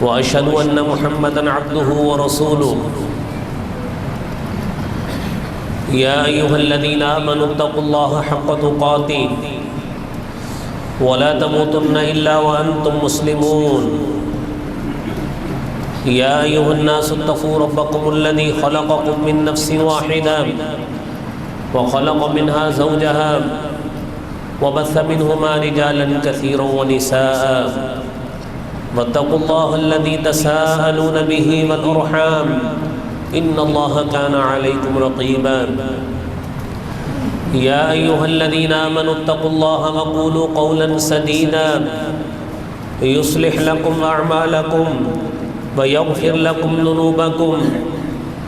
وأشهد أن محمدًا عبده ورسوله يا أيها الذين آمنوا اتقوا الله حق تقاته ولا تموتن إلا وأنتم مسلمون يا أيها الناس اتقوا ربكم الذي خلقكم من نفس واحدة وخلق منها زوجها وبث منهما رجالا كثيرا ونساء واتقوا الله الذي تساءلون به والأرحام إن الله كان عليكم رقيبا يا أيها الذين آمنوا اتقوا الله وقولوا قولا سديدا يصلح لكم أعمالكم ويغفر لكم ذنوبكم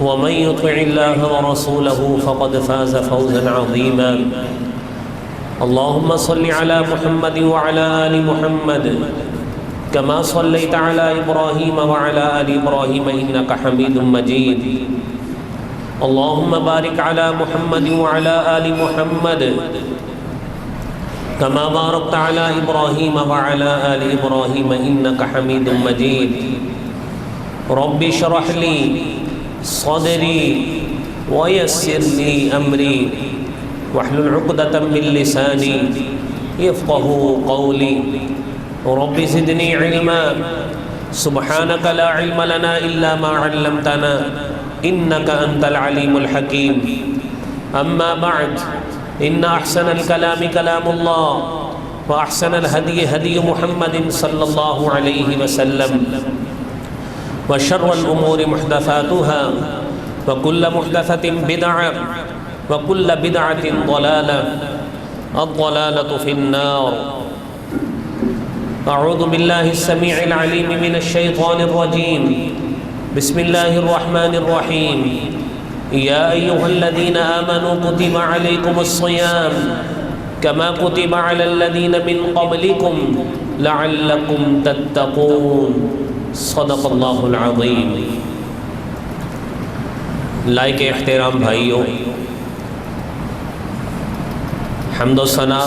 ومن يطع الله ورسوله فقد فاز فوزا عظيما اللهم صل على محمد وعلى آل محمد كما صليت على إبراهيم وعلى آل إبراهيم إنك حميد مجيد اللهم بارك على محمد وعلى آل محمد كما باركت على إبراهيم وعلى آل إبراهيم إنك حميد مجيد رب اشرح لي صدري ويسر لي أمري واحلل عقدة من لساني يفقهوا قولي رب زدني علما سبحانك لا علم لنا إلا ما علمتنا إنك أنت العليم الحكيم أما بعد إن أحسن الكلام كلام الله وأحسن الهدي هدي محمد صلى الله عليه وسلم وشر الأمور محدثاتها وكل محدثة بدعة وكل بدعة ضلالة الضلالة في النار أعوذ بالله السميع العليم من الشيطان الرجيم بسم الله الرحمن الرحيم يا أيها الذين آمنوا كتب عليكم الصيام كما كتب على الذين من قبلكم لعلكم تتقون صدق اللہ العظیم۔ لائق احترام بھائیوں، حمد و ثنا،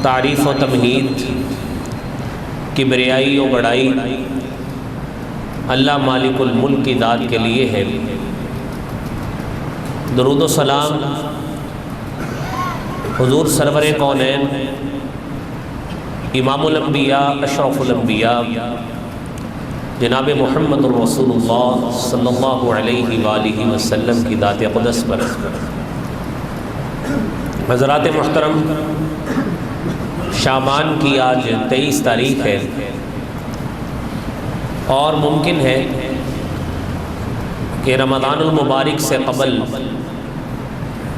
تعریف و تمہید، کبریائی و بڑائی اللہ مالک الملک کی ذات کے لیے ہے۔ درود و سلام حضور سرور کونین امام الانبیاء اشرف الانبیاء جناب محمد الرسول اللہ صلی اللہ علیہ وآلہ وسلم کی ذات اقدس پر۔ حضرات محترم، شعبان کی آج 23 تاریخ ہے اور ممکن ہے کہ رمضان المبارک سے قبل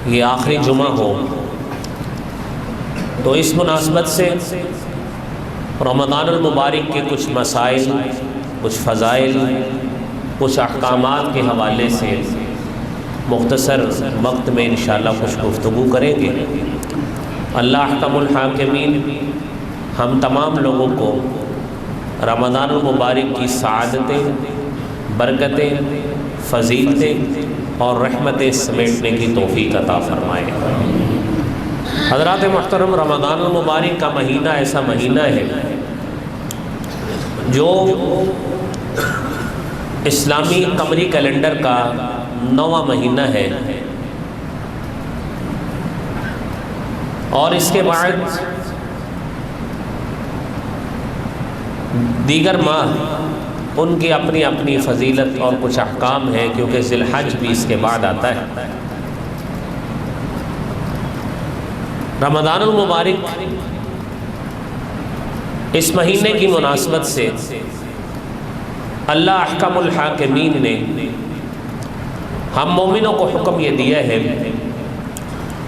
یہ آخری جمعہ ہو، تو اس مناسبت سے رمضان المبارک کے کچھ مسائل، کچھ فضائل، کچھ احکامات کے حوالے سے مختصر وقت میں انشاءاللہ کچھ گفتگو کریں گے۔ اللہ احکم الحاکمین ہم تمام لوگوں کو رمضان المبارک کی سعادتیں، برکتیں، فضیلتیں اور رحمتیں سمیٹنے کی توفیق عطا فرمائے۔ حضرات محترم، رمضان المبارک کا مہینہ ایسا مہینہ ہے جو اسلامی قمری کیلنڈر کا 9واں مہینہ ہے، اور اس کے بعد دیگر ماہ ان کی اپنی اپنی فضیلت اور کچھ احکام ہیں، کیونکہ ذی الحج بھی اس کے بعد آتا ہے۔ رمضان المبارک اس مہینے کی مناسبت سے اللہ احکم الحاکمین نے ہم مومنوں کو حکم یہ دیا ہے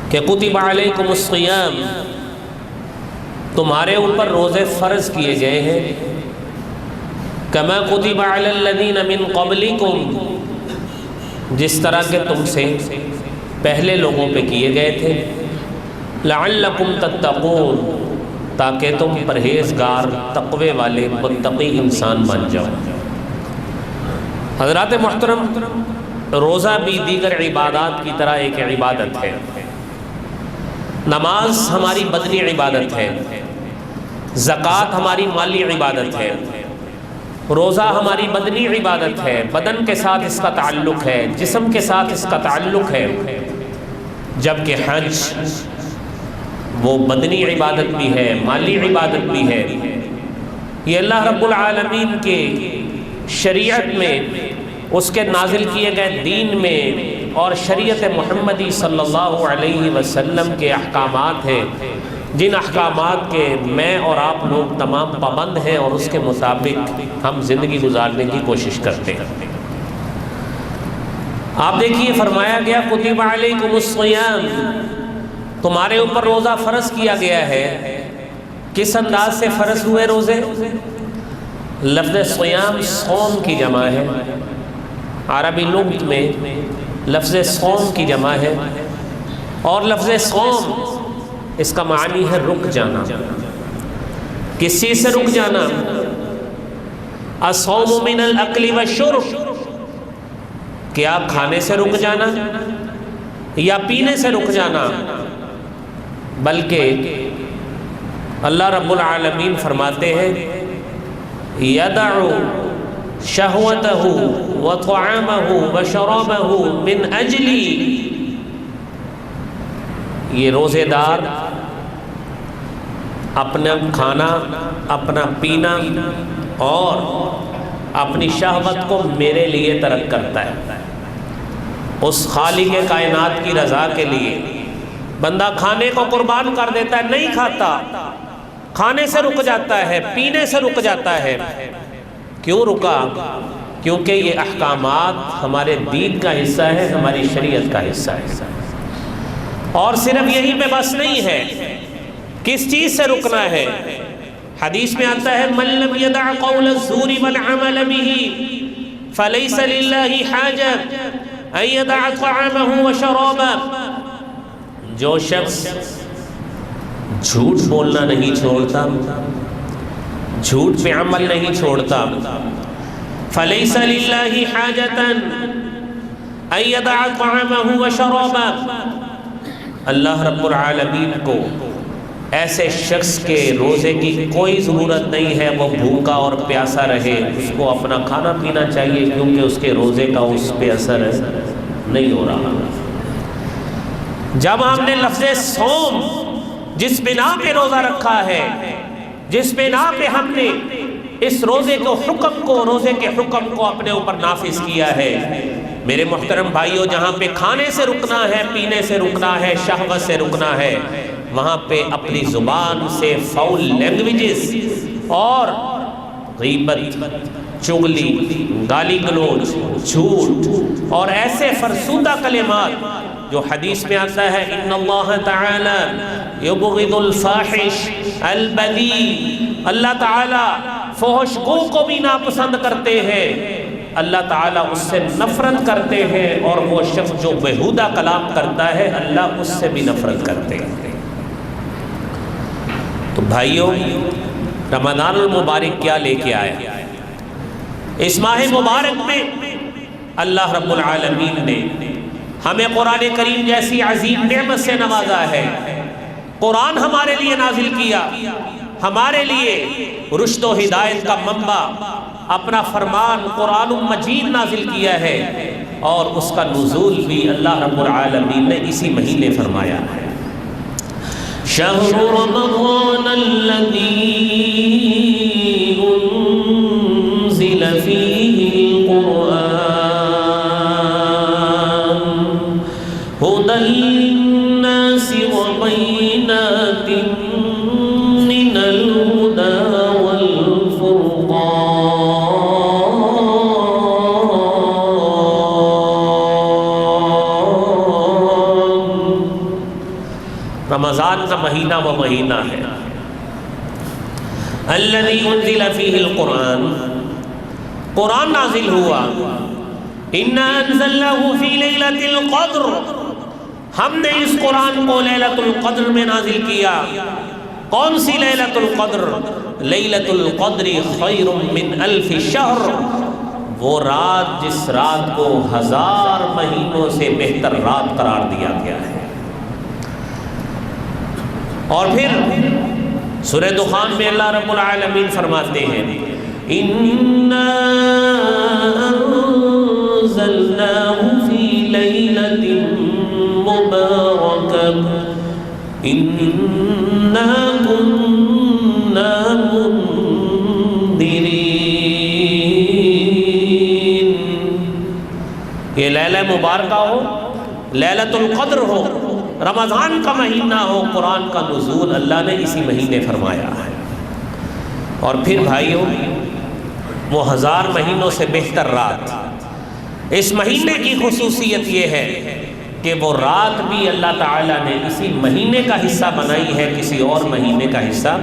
کہ کتب علیکم الصیام، تمہارے اوپر روزے فرض کیے گئے ہیں، کما کتب علی الذین من قبلکم، جس طرح کہ تم سے پہلے لوگوں پہ کیے گئے تھے، لعلکم تتقون، تاکہ تم پرہیزگار، تقوی والے، متقی انسان بن جاؤ۔ حضرات محترم، روزہ بھی دیگر عبادات کی طرح ایک عبادت ہے۔ نماز ہماری بدنی عبادت ہے، زکوٰۃ ہماری مالی عبادت ہے، روزہ ہماری بدنی عبادت ہے، بدن کے ساتھ اس کا تعلق ہے، جسم کے ساتھ اس کا تعلق ہے، جبکہ حج وہ بدنی عبادت بھی ہے، مالی عبادت بھی ہے۔ یہ اللہ رب العالمین کے شریعت میں، اس کے نازل کیے گئے دین میں اور شریعت محمدی صلی اللہ علیہ وسلم کے احکامات ہیں، جن احکامات کے میں اور آپ لوگ تمام پابند ہیں اور اس کے مطابق ہم زندگی گزارنے کی کوشش کرتے ہیں۔ آپ دیکھیے فرمایا گیا کتب علیکم الصیام، تمہارے اوپر روزہ فرض کیا گیا ہے۔ کس انداز سے فرض ہوئے روزے؟ لفظ صیام صوم کی جمع ہے، عربی لغت میں لفظ صوم کی جمع ہے، اور لفظ صوم اس کا معنی ہے رک جانا۔ کس چیز سے رک جانا؟ الصوم من الاکل والشرب، کیا کھانے سے رک جانا یا پینے سے رک جانا؟ بلکہ اللہ رب العالمین فرماتے ہیں یدع شہوتہ وطعامہ وشرابہ من اجلی، یہ روزے دار اپنا کھانا، اپنا پینا اور اپنی شہوت کو میرے لیے ترک کرتا ہے، اس خالق کائنات کی رضا کے لیے۔ بندہ کھانے کو قربان کر دیتا ہے، نہیں کھاتا، کھانے سے رک جاتا ہے، پینے سے رک جاتا ہے۔ کیوں رکا؟ کیونکہ یہ احکامات ہمارے دین کا حصہ ہے، ہماری شریعت کا حصہ ہے۔ اور صرف یہی پہ بس نہیں ہے، کس چیز سے رکنا ہے؟ حدیث میں آتا ہے من لم يدع قول الزور والعمل به فليس لله حاجة ان يدع طعامه وشرابه، جو شخص جھوٹ بولنا نہیں چھوڑتا، جھوٹ پہ عمل نہیں چھوڑتا، فليس لله حاجة ان يدع طعامه وشرابه، اللہ رب العالمین کو ایسے شخص کے روزے کی کوئی ضرورت نہیں ہے، وہ بھوکا اور پیاسا رہے، اس کو اپنا کھانا پینا چاہیے کیونکہ اس کے روزے کا اس پہ اثر نہیں ہو رہا۔ جب ہم نے لفظ صوم جس بنا پہ روزہ رکھا ہے، جس بنا پہ ہم نے اس روزے کے حکم کو اپنے اوپر نافذ کیا ہے، میرے محترم بھائیوں، جہاں پہ کھانے سے رکنا ہے، پینے سے رکنا ہے، شہوت سے رکنا ہے، وہاں پہ اپنی زبان سے فاؤل لینگویجز اور غیبت، چغلی، گالی گلوچ، جھوٹ اور ایسے فرسودہ کلمات جو حدیث میں آتا ہے ان اللہ تعالی یبغض الفاحش البذیء، اللہ تعالی فحش گو کو بھی ناپسند کرتے ہیں، اللہ تعالیٰ اس سے نفرت کرتے ہیں، اور وہ شخص جو بیہودہ کلام کرتا ہے اللہ اس سے بھی نفرت کرتے ہیں۔ تو بھائیوں، رمضان المبارک کیا لے کے آیا؟ اس ماہ مبارک میں اللہ رب العالمین نے ہمیں قرآن کریم جیسی عظیم نعمت سے نوازا ہے۔ قرآن ہمارے لیے نازل کیا، ہمارے لیے رشد و ہدایت کا منبع اپنا فرمان قرآن مجید نازل کیا ہے، اور اس کا نزول بھی اللہ رب العالمین نے اسی مہینے فرمایا ہے۔ شہر رمضان الذی انزل فیہ القرآن ھدی للناس وبینات من الہدی والفرقان۔ رمضان کا مہینہ وہ مہینہ ہے الذی انزل فیہ القرآن، قرآن نازل ہوا، انا انزلناہ فی لیلۃ القدر، ہم نے اس قرآن کو لیلۃ القدر میں نازل کیا۔ کون سی لیلۃ القدر؟ لیلۃ القدر خیر من الف شہر، وہ رات جس رات کو 1000 مہینوں سے بہتر رات قرار دیا گیا ہے۔ اور پھر سورہ دخان میں اللہ رب العالمین فرماتے ہیں إنا أنزلناه في ليلة مباركة إنا كنا منذرين. یہ لیلہ مبارکہ ہو، لیلۃ القدر ہو، رمضان کا مہینہ ہو، قرآن کا نزول اللہ نے اسی مہینے فرمایا ہے. اور پھر بھائیوں، وہ 1000 مہینوں سے بہتر رات. اس مہینے کی خصوصیت یہ ہے کہ وہ رات بھی اللہ تعالیٰ نے اسی مہینے کا حصہ بنائی ہے، کسی اور مہینے کا حصہ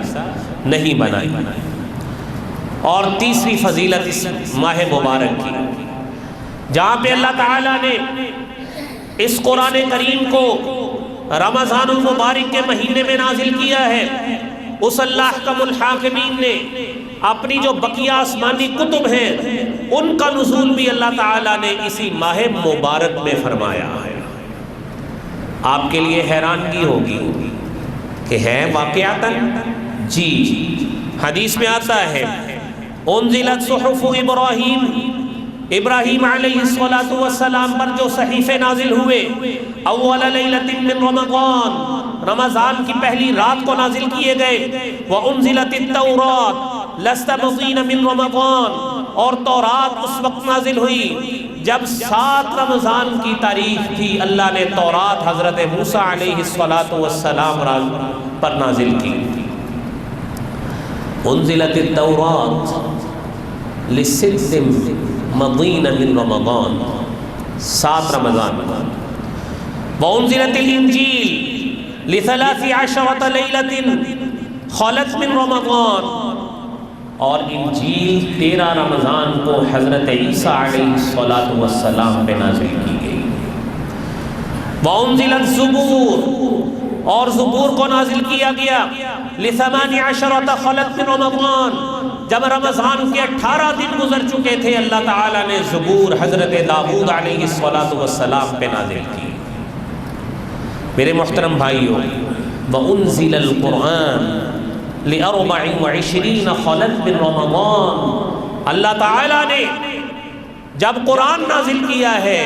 نہیں بنائی. اور تیسری فضیلت اس ماہ مبارک کی، جہاں پہ اللہ تعالیٰ نے اس قرآن کریم کو رمضان المبارک کے مہینے میں نازل کیا ہے، اس اللہ احکم الحاکمین نے اپنی جو بقیہ آسمانی کتب ہیں ان کا نزول بھی اللہ تعالیٰ نے اسی ماہ مبارک میں فرمایا ہے. آپ کے لیے حیرانگی ہوگی کہ ہے واقعاتاً؟ جی، حدیث میں آتا ہے انزلت صحف ابراہیم علیہ السلام پر جو صحیفے نازل ہوئے اول لیلۃ من رمضان، رمضان کی پہلی رات کو نازل کیے گئے. وانزلت التوراۃ لست مضین من رمضان، اور تورات اس وقت نازل ہوئی جب 7 رمضان کی تاریخ تھی. اللہ نے تورات حضرت موسیٰ علیہ السلام پر نازل کی. انزلت التوراۃ لست مضین من رمضان، 7 رمضان. وانزلت الانجیل ل13 لیلۃ خلت من رمضان، اور انجیل 13 رمضان کو حضرت عیسیٰ علیہ السلام پہ نازل کی گئی. وانزلت زبور، اور زبور کو نازل کیا گیا ل18 خلت من رمضان، جب رمضان کے 18 دن گزر چکے تھے اللہ تعالیٰ نے زبور حضرت داؤد علیہ السلام پہ نازل کی. میرے محترم بھائیوں، وانزل القرآن ل24 خلت من رمضان، اللہ تعالیٰ نے جب قرآن نازل کیا ہے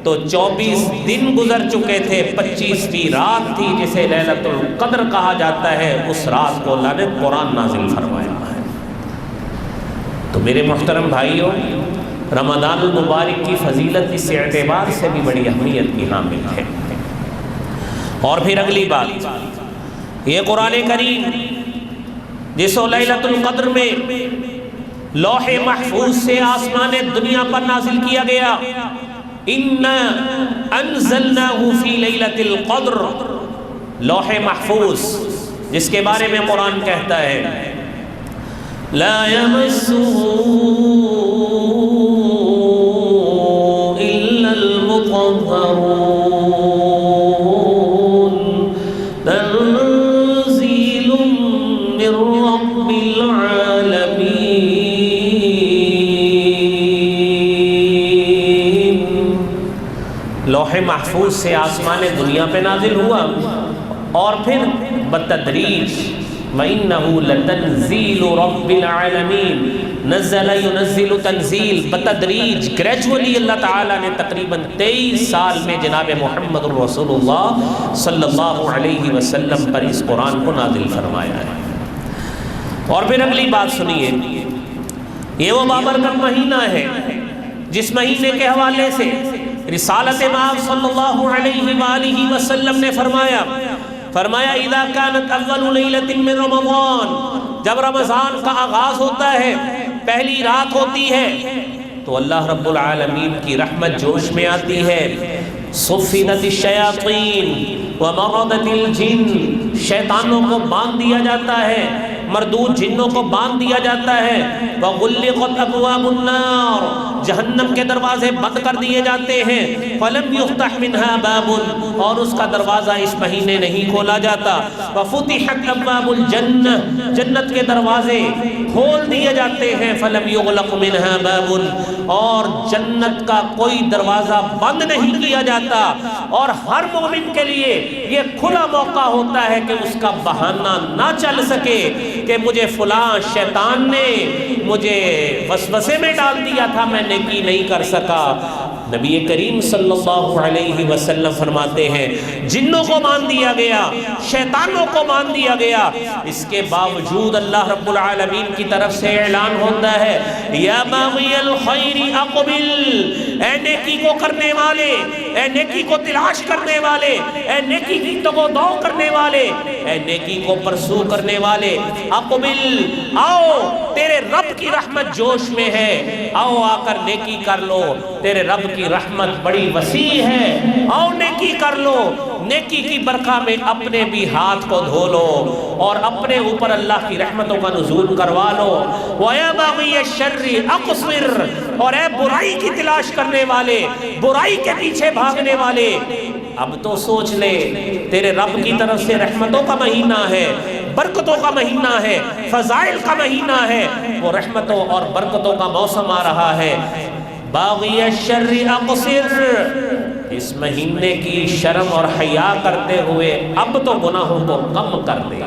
تو 24 دن گزر چکے تھے، 25ویں رات تھی جسے لیلۃ القدر کہا جاتا ہے، اس رات کو اللہ نے قرآن نازل فرمایا ہے. تو میرے محترم بھائیوں، رمضان المبارک کی فضیلت اس اعتبار سے بھی بڑی اہمیت کی حامل ہے. اور پھر اگلی بات، یہ قرآن کریم جس کو لیلۃ القدر میں لوح محفوظ سے آسمان دنیا پر نازل کیا گیا، اِنَّا أَنزَلْنَاهُ فِي لَيْلَةِ الْقَدْرِ، لوح محفوظ جس کے بارے میں قرآن کہتا ہے لَا يَمَسُّهُ إِلَّا الْمُطَهَّرُونَ تَنزِيلٌ مِّن رَّبِّ الْعَالَمِينَ. لوح محفوظ سے آسمان دنیا پہ نازل ہوا، اور پھر بتدریج وَإِنَّهُ لَتَنزِيلُ رَبِّ الْعَالَمِينَ، نزل ينزل تنزیل، بتدریج گریجولی اللہ تعالیٰ نے تقریباً 23 سال میں جناب محمد الرسول اللہ صلی اللہ علیہ وسلم پر اس قرآن کو نازل فرمایا ہے. اور پھر اگلی بات سنیے، یہ وہ بابرکت مہینہ ہے جس مہینے کے حوالے سے رسالت مآب صلی اللہ علیہ وآلہ وسلم نے فرمایا اذا كانت اول لیلۃ من رمضان، جب رمضان کا آغاز ہوتا ہے، پہلی رات ہوتی ہے، تو اللہ رب العالمین کی رحمت جوش میں آتی ہے. صفدت الشیاطین ومردت الجن، شیطانوں کو باندھ دیا جاتا ہے، مردود جنوں کو باندھ دیا جاتا ہے. وغلقت ابواب النار، جہنم کے دروازے بند کر دیے جاتے ہیں. فلم یفتح منها باب، اور اس کا دروازہ اس مہینے نہیں کھولا جاتا. وفتحت ابواب الجنہ، جنت کے دروازے کھول دیے جاتے ہیں. فلم یغلق منها باب، اور جنت کا کوئی دروازہ بند نہیں کیا جاتا. اور ہر مومن کے لیے یہ کھلا موقع ہوتا ہے کہ اس کا بہانہ نہ چل سکے، کہ مجھے فلاں شیطان نے مجھے وسوسے میں ڈال دیا تھا، میں نیکی نہیں کر سکا۔ نبی کریم صلی اللہ علیہ وسلم فرماتے ہیں جنوں کو مان دیا گیا، شیطانوں کو مان دیا گیا، اس کے باوجود اللہ رب العالمین کی طرف سے اعلان ہوتا ہے یا باغی الخیر اقبل، اے نیکی کو کرنے والے، اے نیکی کو تلاش کرنے والے، اے نیکی کی تگ و دو کرنے والے، اے نیکی کو پرسو کرنے والے، اقبل، آؤ تیرے رب کی رحمت جوش میں ہے، آؤ آ کر نیکی کر لو، تیرے رب کی رحمت بڑی وسیع ہے، آؤ نیکی کر لو، نیکی کی برکھا میں اپنے بھی ہاتھ کو دھو لو اور اپنے اوپر اللہ کی رحمتوں کا نزول کروا لو۔ وَيَا بَغِيَ الشَّرِّ أَقْصِرْ، اور اے برائی کی تلاش کرنے والے، برائی کے پیچھے بھاگنے والے، اب تو سوچ لے تیرے رب کی طرف سے رحمتوں کا مہینہ ہے، برکتوں کا مہینہ ہے، فضائل کا مہینہ ہے، وہ رحمتوں اور برکتوں کا موسم آ رہا ہے۔ باغی الشر اقصر، اس مہینے کی شرم اور حیا کرتے ہوئے اب تو گناہوں کو کم کر دے،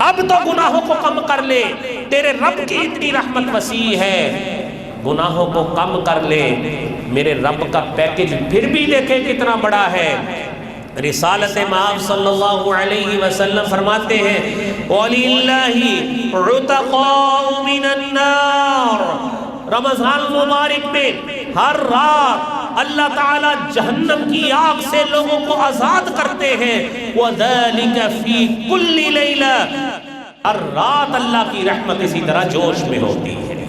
اب تو گناہوں کو کم کر لے، تیرے رب کی اتنی رحمت وسیع ہے، گناہوں کو کم کر لے، میرے رب کا پیکج پھر بھی دیکھے کتنا بڑا ہے۔ رسالت مآب صلی اللہ علیہ وسلم فرماتے ہیں وَلِلَّهِ عُتَقَاءُ مِنَ النَّارِ، رمضان مبارک میں ہر رات اللہ تعالیٰ جہنم کی آگ سے لوگوں کو آزاد کرتے ہیں، وَذَلِكَ فِي كُلِّ لَيْلَةٍ، ہر رات اللہ کی رحمت اسی طرح جوش میں ہوتی ہے۔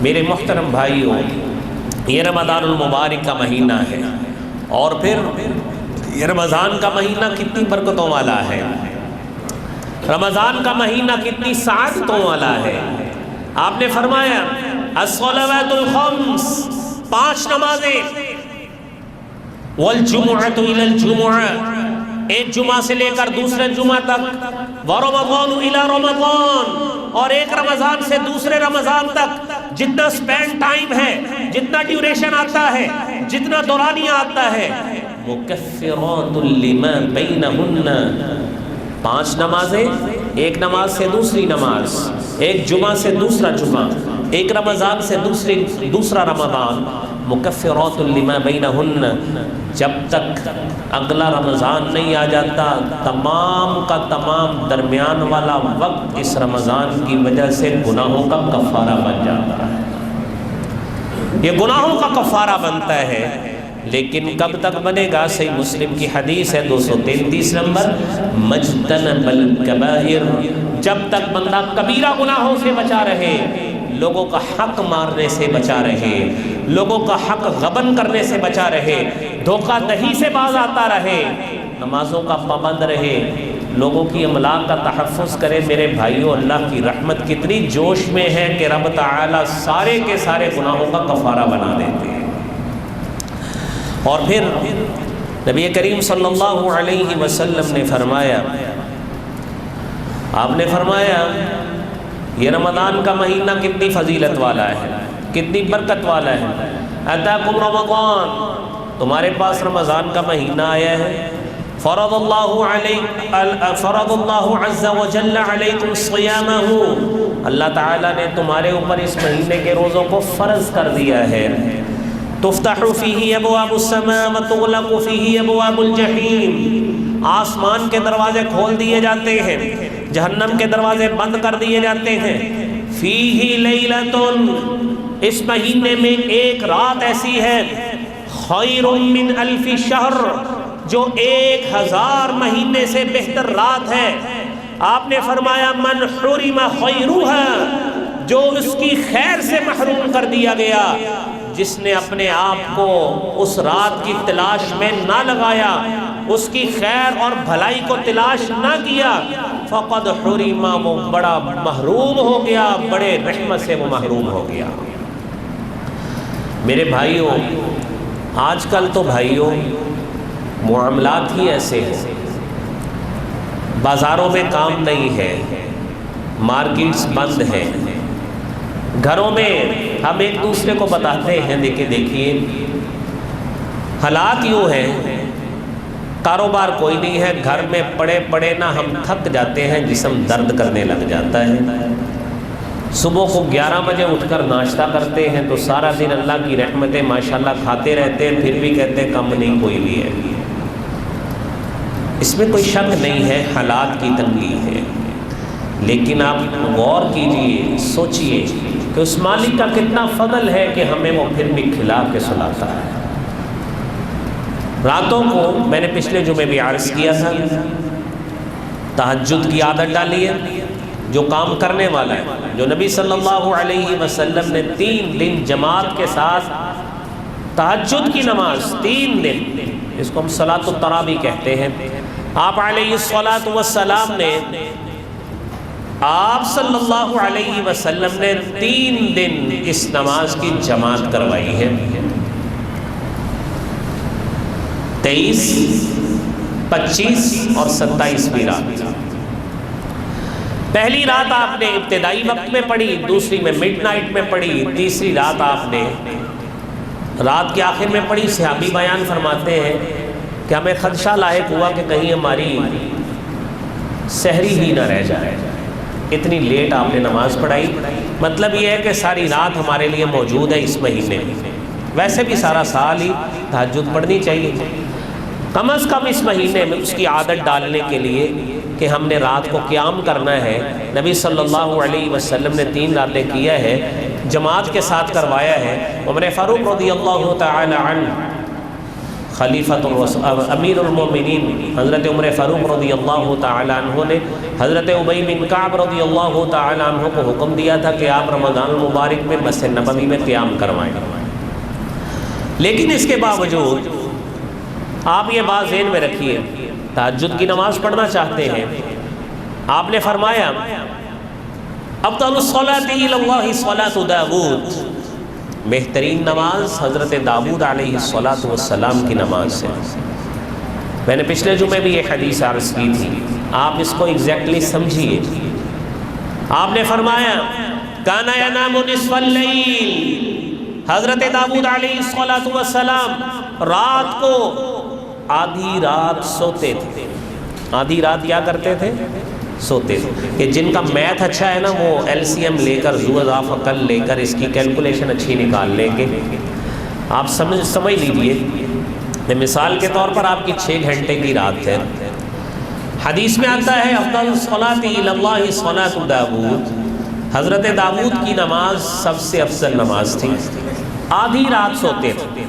میرے محترم بھائیوں، یہ رمضان المبارک کا مہینہ ہے، اور پھر یہ رمضان کا مہینہ کتنی برکتوں والا ہے، رمضان کا مہینہ کتنی سعادتوں والا ہے۔ آپ نے فرمایا الصلوات الخمس، 5 نمازیں، والجمعۃ الی الجمعہ، ایک جمعہ سے لے کر دوسرے جمعہ تک، ورمضان الی رمضان، اور ایک رمضان سے دوسرے رمضان تک، جتنا سپین ٹائم ہے، جتنا ڈیوریشن آتا ہے، جتنا دورانیہ آتا ہے، مکفرات لما بینہن، 5 نمازیں، ایک نماز سے دوسری نماز، ایک جمعہ سے دوسرا جمعہ، ایک رمضان سے دوسرا رمضان، مکفرات لما بینہن، جب تک اگلا رمضان نہیں آ جاتا تمام کا تمام درمیان والا وقت اس رمضان کی وجہ سے گناہوں کا کفارہ بن جاتا ہے، یہ گناہوں کا کفارہ بنتا ہے۔ لیکن کب تک بنے گا؟ صحیح مسلم کی حدیث ہے 233 نمبر، مجتنب الکبائر، جب تک بندہ کبیرہ گناہوں سے بچا رہے، لوگوں کا حق مارنے سے بچا رہے، لوگوں کا حق غبن کرنے سے بچا رہے، دھوکہ دہی سے باز آتا رہے، نمازوں کا پابند رہے، لوگوں کی املاک کا تحفظ کرے، میرے بھائیوں اللہ کی رحمت کتنی جوش میں ہے کہ رب تعالیٰ سارے کے سارے گناہوں کا کفارہ بنا دیتے ہیں۔ اور پھر نبی کریم صلی اللہ علیہ وسلم نے فرمایا، آپ نے فرمایا یہ رمضان کا مہینہ کتنی فضیلت والا ہے، کتنی برکت والا ہے، اتاکم رمضان، تمہارے پاس رمضان کا مہینہ آیا ہے، فرض اللہ عز وجل علیکم صیامہ، اللہ تعالیٰ نے تمہارے اوپر اس مہینے کے روزوں کو فرض کر دیا ہے، تفتح فیہ ابواب السماء وتغلق فیہ ابواب الجحیم، آسمان کے دروازے کھول دیے جاتے ہیں، جہنم کے دروازے بند کر دیے جاتے ہیں، فیہ لیلۃ، اس مہینے میں ایک رات ایسی ہے، خیر من الف شہر، جو 1000 مہینے سے بہتر رات ہے۔ آپ نے فرمایا من حرم خیرھا، جو اس کی خیر سے محروم کر دیا گیا، جس نے اپنے آپ کو اس رات کی تلاش میں نہ لگایا، اس کی خیر اور بھلائی کو تلاش نہ کیا، فقد حرم، وہ بڑا محروم ہو گیا، بڑے رحمت سے وہ محروم ہو گیا۔ میرے بھائیوں، آج کل تو بھائیوں معاملات ہی ایسے ہیں، بازاروں میں کام نہیں ہے، مارکیٹس بند ہیں، گھروں میں ہم ایک دوسرے کو بتاتے ہیں دیکھیے حالات یوں ہیں کاروبار کوئی نہیں ہے، گھر میں پڑے پڑے نہ ہم تھک جاتے ہیں، جسم درد کرنے لگ جاتا ہے۔ صبح کو 11 بجے اٹھ کر ناشتہ کرتے ہیں تو سارا دن اللہ کی رحمتیں ماشاءاللہ کھاتے رہتے ہیں، پھر بھی کہتے ہیں کم نہیں کوئی بھی ہے۔ اس میں کوئی شک نہیں ہے، حالات کی تنگی ہے، لیکن آپ غور کیجئے، سوچئے کہ اس مالک کا کتنا فضل ہے کہ ہمیں وہ پھر بھی کھلا کے سلاتا ہے۔ راتوں کو میں نے پچھلے جمعے بھی عرض کیا تھا، تہجد کی عادت ڈالیے۔ جو کام کرنے والا ہے، جو نبی صلی اللہ علیہ وسلم نے 3 دن جماعت کے ساتھ تہجد کی نماز 3 دن، اس کو ہم صلاۃ التراویح کہتے ہیں، آپ علیہ الصلاۃ والسلام نے، آپ صلی اللہ علیہ وسلم نے 3 دن اس نماز کی جماعت کروائی ہے۔ 23، 25 اور 27ویں رات۔ پہلی رات آپ نے ابتدائی وقت میں پڑھی، دوسری میں مڈ نائٹ میں پڑھی، تیسری رات آپ نے رات کے آخر میں پڑھی۔ صحابی بیان فرماتے ہیں کہ ہمیں خدشہ لاحق ہوا کہ کہیں ہماری سحری ہی نہ رہ جائے، اتنی لیٹ آپ نے نماز پڑھائی۔ مطلب یہ ہے کہ ساری رات ہمارے لیے موجود ہے اس مہینے میں، ویسے بھی سارا سال ہی تہجد پڑھنی چاہیے، کم از کم اس مہینے میں اس کی عادت ڈالنے کے لیے کہ ہم نے رات کو قیام کرنا ہے۔ نبی صلی اللہ علیہ وسلم نے 3 راتیں کیا ہے، جماعت کے ساتھ کروایا ہے۔ عمر فاروق رضی اللہ تعالی عنہ، خلیفۃ امیر المومنین حضرت عمر فاروق رضی اللہ تعالی عنہ نے حضرت ابی بن کعب رضی اللہ تعالی عنہ کو حکم دیا تھا کہ آپ رمضان المبارک میں مسجد نبوی میں قیام کروائیں، لیکن اس کے باوجود آپ یہ بات ذہن میں رکھیے، تہجد کی نماز پڑھنا چاہتے ہیں، آپ نے فرمایا افضل الصلاۃ الی اللہ صلاۃ داؤد، بہترین نماز حضرت داؤد علیہ السلام کی نماز ہے۔ میں نے پچھلے جمعے بھی یہ حدیث عرض کی تھی، آپ اس کو ایگزیکٹلی سمجھیے۔ آپ نے فرمایا کان ینام نصف اللیل، حضرت داؤد علیہ السلام رات کو آدھی رات سوتے تھے۔ آدھی رات کیا کرتے تھے؟ سوتے تھے۔ کہ جن کا میتھ اچھا ہے نا، وہ LCM لے کر، ذو اضافہ کل لے کر اس کی کیلکولیشن اچھی نکال لیں گے۔ آپ سمجھ لیجئے، مثال کے طور پر آپ کی 6 گھنٹے کی رات ہے۔ حدیث میں آتا ہے افضل الصلاۃ الی اللہ صلاۃ داؤد، حضرت داؤد کی نماز سب سے افضل نماز تھی۔ آدھی رات سوتے تھے،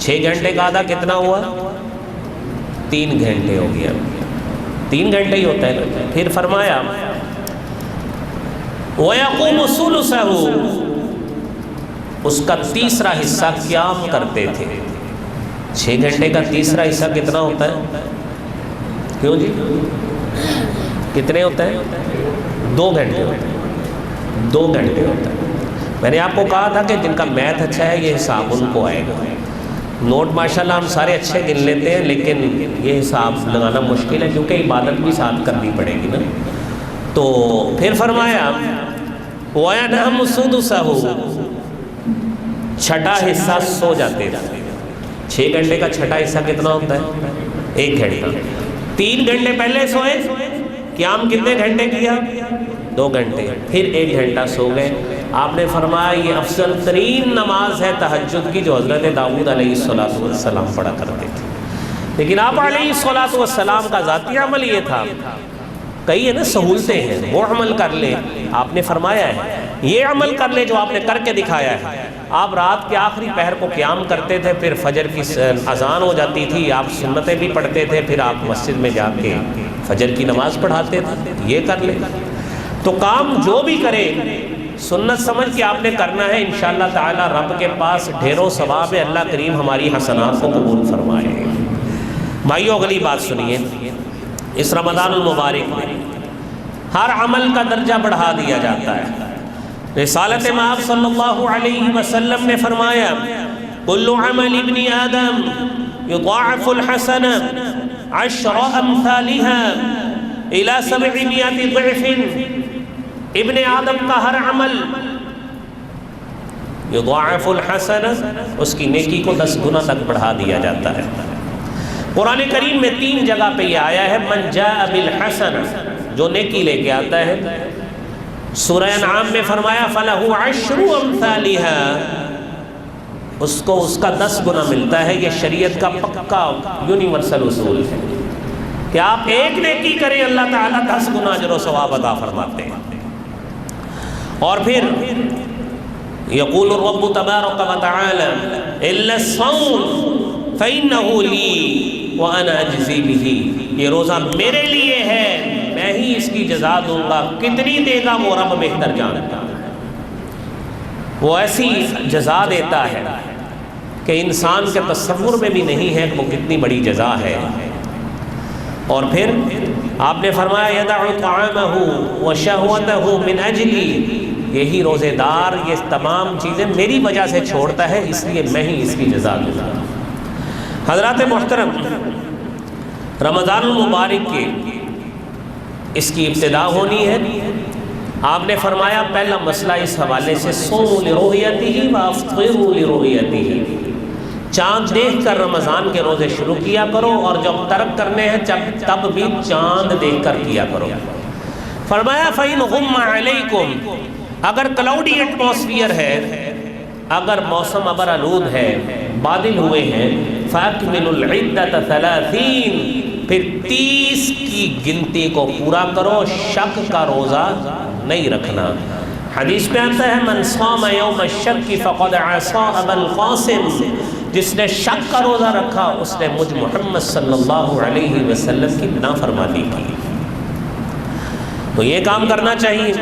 6 گھنٹے کا آدھا کتنا ہوا؟ 3 گھنٹے ہو گیا، 3 گھنٹے ہی ہوتا ہے۔ پھر فرمایا وَيَقُومُ ثُلُثَهُ، اس کا تیسرا حصہ قیام کرتے تھے۔ 6 گھنٹے کا تیسرا حصہ کتنا ہوتا ہے؟ کیوں جی کتنے ہوتا ہے؟ 2 گھنٹے ہوتا ہے، 2 گھنٹے ہوتا ہے۔ میں نے آپ کو کہا تھا کہ جن کا میتھ اچھا ہے یہ حساب ان کو آئے گا۔ نوٹ ماشاءاللہ ہم سارے اچھے گن لیتے ہیں، لیکن یہ حساب لگانا مشکل ہے کیونکہ عبادت بھی ساتھ کرنی پڑے گی نا۔ تو پھر فرمایا وَيَنَامُ سُدُسَهُ، چھٹا حصہ سو جاتے تھے۔ 6 گھنٹے کا چھٹا حصہ کتنا ہوتا ہے؟ 1 گھنٹہ۔ 3 گھنٹے پہلے سوئے، قیام کتنے گھنٹے کیا؟ 2 گھنٹے، پھر 1 گھنٹہ سو گئے۔ آپ نے فرمایا یہ افضل ترین نماز ہے تہجد کی جو حضرت داؤد علیہ السلام پڑھا کرتے تھے۔ لیکن آپ علیہ السلام کا ذاتی عمل یہ تھا، کئی ہے نا سہولتیں ہیں، وہ عمل کر لے، آپ نے فرمایا ہے یہ عمل کر لے جو آپ نے کر کے دکھایا ہے۔ آپ رات کے آخری پہر کو قیام کرتے تھے، پھر فجر کی اذان ہو جاتی تھی، آپ سنتیں بھی پڑھتے تھے، پھر آپ مسجد میں جا کے فجر کی نماز پڑھاتے تھے۔ یہ کر لے تو کام جو بھی کرے سنت سمجھ کے آپ نے کرنا ہے، انشاءاللہ تعالی رب کے پاس ڈھیروں ثواب ہے، اللہ کریم ہماری حسنات کو قبول فرمائے۔ بھائیو اگلی بات سنیے، اس رمضان المبارک میں ہر عمل کا درجہ بڑھا دیا جاتا ہے۔ رسالت مآب صلی اللہ علیہ وسلم نے فرمایا کل عمل ابن آدم یضاعف الحسنہ 10 امثالها الى 700 ضعف، ابن آدم کا ہر عمل یضاعف الحسنہ، اس کی نیکی کو 10 گنا تک بڑھا دیا جاتا ہے۔ قرآن کریم میں 3 جگہ پہ یہ آیا ہے من جاء بالحسن، جو نیکی لے کے آتا ہے۔ سورہ انعام میں فرمایا فَلَهُ عَشْرُ أَمْثَالِهَا، اس کو اس کا 10 گنا ملتا ہے۔ یہ شریعت کا پکا یونیورسل اصول ہے کہ آپ ایک نیکی کریں اللہ تعالیٰ 10 گنا اجر و ثواب عطا فرماتے ہیں۔ اور پھر یقول الرب تبارک و تعالی الا الصوم فإنه لي وأنا أجزي به، یہ روزہ میرے لیے ہے، میں ہی اس کی جزا دوں گا، کتنی دے گا وہ رب بہتر جانتا ہے۔ وہ ایسی جزا دیتا ہے کہ انسان کے تصور میں بھی نہیں ہے کہ وہ کتنی بڑی جزا ہے۔ اور پھر آپ نے فرمایا یدع طعامہ وشہوتہ من اجلی، یہی روزے دار یہ تمام چیزیں میری وجہ سے چھوڑتا ہے، اس لیے میں ہی اس کی جزا دوں گا۔ حضرات محترم، رمضان المبارک کی اس کی ابتدا ہونی ہے۔ آپ نے فرمایا پہلا مسئلہ اس حوالے سے صوموا لرؤیتہ وافطروا لرؤیتہ، چاند دیکھ کر رمضان کے روزے شروع کیا کرو، اور جب ترک کرنے ہیں تب بھی چاند دیکھ کر کیا کرو۔ فرمایا فَإِنْ غُمَّ عَلَيْكُمْ، اگر کلاؤڈی ایٹماسفیئر ہے، اگر موسم ابر آلود ہے، بادل ہوئے ہیں، فَأَكْمِلُوا الْعِدَّةَ 30، پھر 30 کی گنتی کو پورا کرو، شک کا روزہ نہیں رکھنا۔ حدیث میں آتا ہے من صام یوم الشک فقد عصى ابا القاسم، جس نے شک کا روزہ رکھا اس نے مجھ محمد صلی اللہ علیہ وسلم کی نافرمانی کی۔ تو یہ کام کرنا چاہیے۔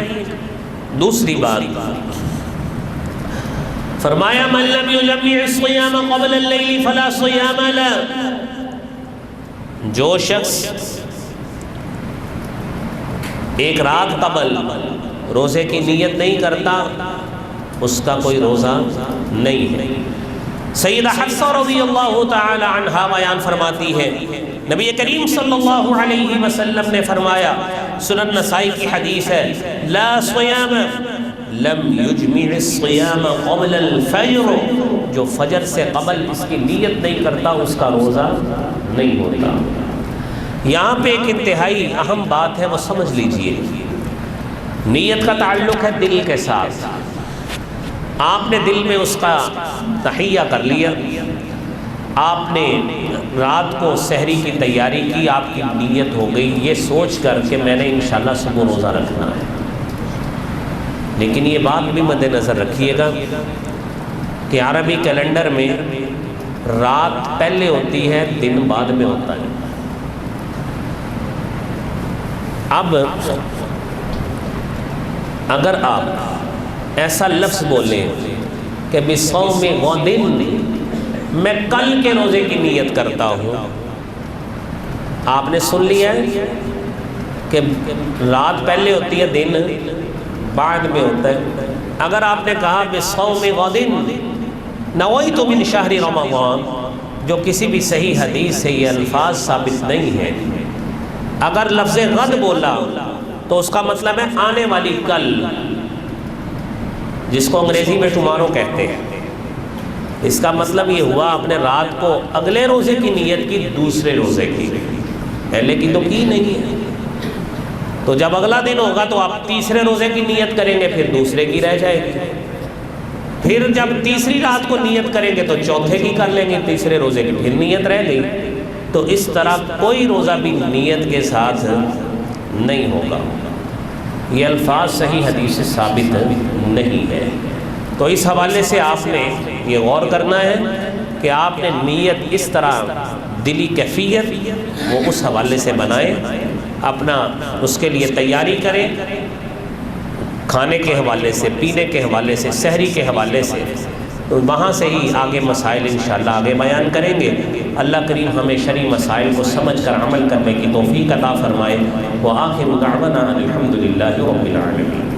دوسری بات فرمایا من لم یجمع الصیام قبل اللیل فلا صیام له، جو شخص ایک رات قبل روزے کی نیت نہیں کرتا اس کا کوئی روزہ نہیں ہے۔ سیدہ حفصہ رضی اللہ تعالی عنہا بیان فرماتی ہے نبی کریم صلی اللہ علیہ وسلم نے فرمایا، سنن نسائی کی حدیث ہے، لا صیام لم یجمع الصیام قبل الفجر، جو فجر سے قبل اس کی نیت نہیں کرتا اس کا روزہ نہیں ہوتا۔ یہاں پہ ایک انتہائی اہم بات ہے، وہ سمجھ لیجئے۔ نیت کا تعلق ہے دل کے ساتھ۔ آپ نے دل میں اس کا تحیہ کر لیا، آپ نے رات کو سحری کی تیاری کی، آپ کی نیت ہو گئی یہ سوچ کر کہ میں نے انشاءاللہ صبح روزہ رکھنا ہے۔ لیکن یہ بات بھی مد نظر رکھیے گا کہ عربی کیلنڈر میں رات پہلے ہوتی ہے، دن بعد میں ہوتا ہے۔ اب اگر آپ ایسا لفظ بولیں کہ بصوم غد، میں کل کے روزے کی نیت کرتا ہوں، آپ نے سن لیا ہے کہ رات پہلے ہوتی ہے، دن بعد میں ہوتا ہے۔ اگر آپ نے کہا بصوم غد نویت من شہر رمضان، جو کسی بھی صحیح حدیث سے یہ الفاظ ثابت نہیں ہے، اگر لفظ غد بولا تو اس کا مطلب ہے آنے والی کل، جس کو انگریزی میں ٹمارو کہتے ہیں۔ اس کا مطلب یہ ہوا آپ نے رات کو اگلے روزے کی نیت کی، دوسرے روزے کی، پہلے کی تو کی نہیں ہے۔ تو جب اگلا دن ہوگا تو آپ تیسرے روزے کی نیت کریں گے، پھر دوسرے کی رہ جائے گی، پھر جب تیسری رات کو نیت کریں گے تو چوتھے کی کر لیں گے، تیسرے روزے کی پھر نیت رہ گئی۔ تو اس طرح کوئی روزہ بھی نیت کے ساتھ نہیں ہوگا۔ یہ الفاظ صحیح حدیث سے ثابت نہیں ہے۔ تو اس حوالے سے آپ نے یہ غور کرنا ہے کہ آپ نے نیت اس طرح دلی کیفیت وہ اس حوالے سے بنائیں، اپنا اس کے لیے تیاری کریں، کھانے کے حوالے سے، پینے کے حوالے سے، سحری کے حوالے سے، تو وہاں سے ہی آگے مسائل انشاءاللہ آگے بیان کریں گے۔ اللہ کریم ہمیں شرعی مسائل کو سمجھ کر عمل کرنے کی توفیق عطا فرمائے۔ وآخر دعوانا الحمدللہ رب العالمین۔